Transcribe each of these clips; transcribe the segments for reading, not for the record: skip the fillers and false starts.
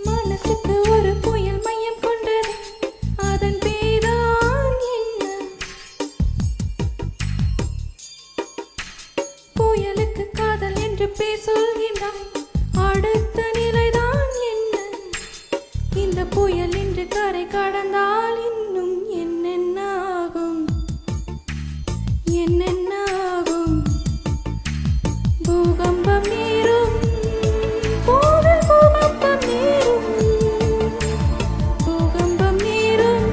மனசுக்கு ஒரு புயல் மையம் கொண்டது, அதன் பேதான் என்ன? புயலுக்கு காதல் என்று பேர் சொல்கின்றான், அடுத்த நிலைதான் என்ன? இந்த புயல் இன்று கரை கடந்தால் இன்னும் என்னென்ன ஆகும், என்னென்ன ஆகும்? பூகம்பம் நேரும், பூவில் பூகம்பம் நேரும், பூகம்பம் நேரும்,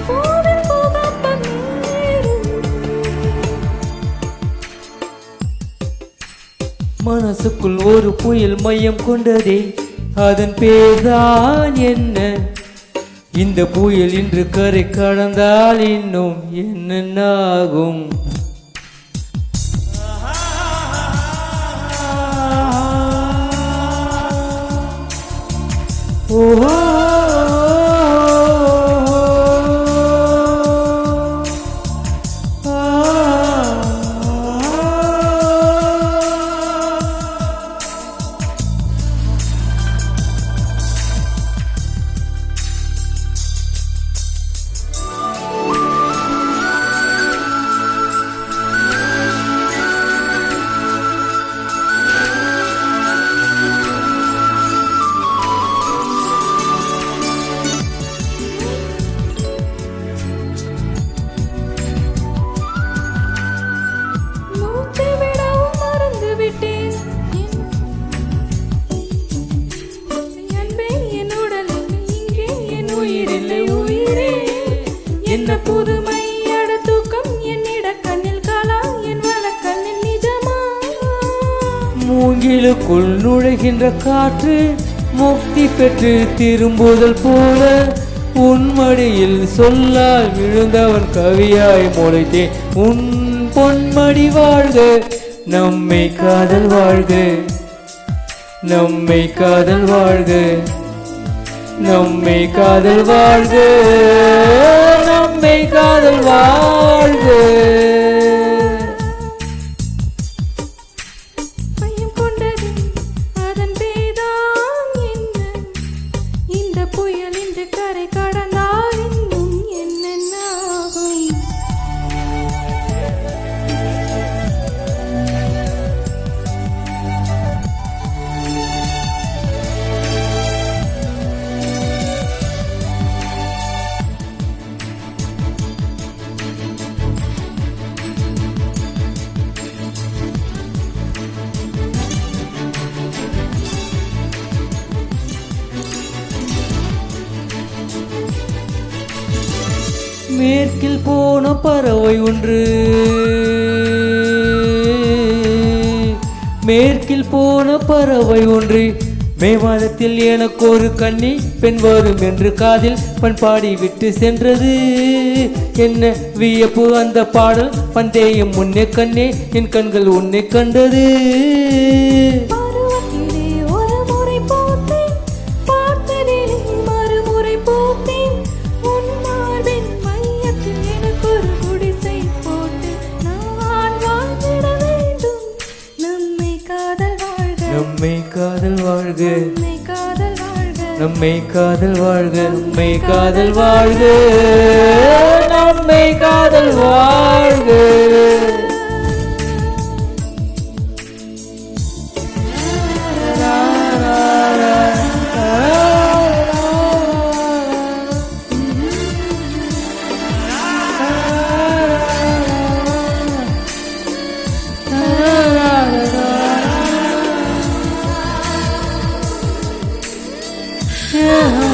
பூவில் பூகம்பம் நேரும். மனசுக்குள் ஒரு புயல் மையம் கொண்டதே, அதன் பேர்தான் என்ன? இந்த புயல் இன்று கரை கடந்தால் இன்னும் என்னென்ன ஆகும்? ஓஹோ மூச்சை விடவும் மறந்து விட்டேன். என் அன்பே, என் உடலில் இங்கே என் உயிரில்லை உயிரே. என்ன புதுமை அட தூக்கம், என்னிட கண்ணில் காலா, என் வழக்கண்ணில் நிஜமா? மூங்கிலுக்குள் நுழைகின்ற காற்று முக்தி பெற்று திரும்புதல் போல, உன் மடியில் சொல்லால் விழுந்தவன் கவியாய் முளைத்தேன். உன் பொன்மடி வாழ்க, நம்மை காதல் வாழ்க, நம்மை காதல் வாழ்க, நம்மை காதல் வாழ்க, நம்மை காதல் வாழ்க. மையம் கொண்டது, அதன் பேதான் என்ன? இந்த புயல் இன்று கரை கடந்தால் இன்னும் என்னென்ன ஆகும்? மேற்கில் போன பறவை ஒன்று, மேற்கில் போன பறவை ஒன்று, மே மாதத்தில் எனக்கு ஒரு கன்னி பெண் வரும் என்று காதில் பண்பாடி விட்டு சென்றது. என்ன வியப்பு அந்த பாடல், பந்தேயம் முன்னே கண்ணே, என் கண்கள் உன்னை கண்டது. பருவத்திலே ஒரு முறை போத்தேன், பார்த்ததிலே மறுமுறை போத்தேன். உன் மார்பின் மையத்தில் எனக்கு ஒரு குடிசை போட்டு நான் வாழ்ந்திட வேண்டும். நம்மை காதல் வாழ்க, நம்மை காதல் வாழ்க, நம்மை காதல் வாழ்க, நம்மை காதல் வாழ்க, நம்மை காதல் வாழ்க, நம்மை காதல் வாழ்க. Yeah.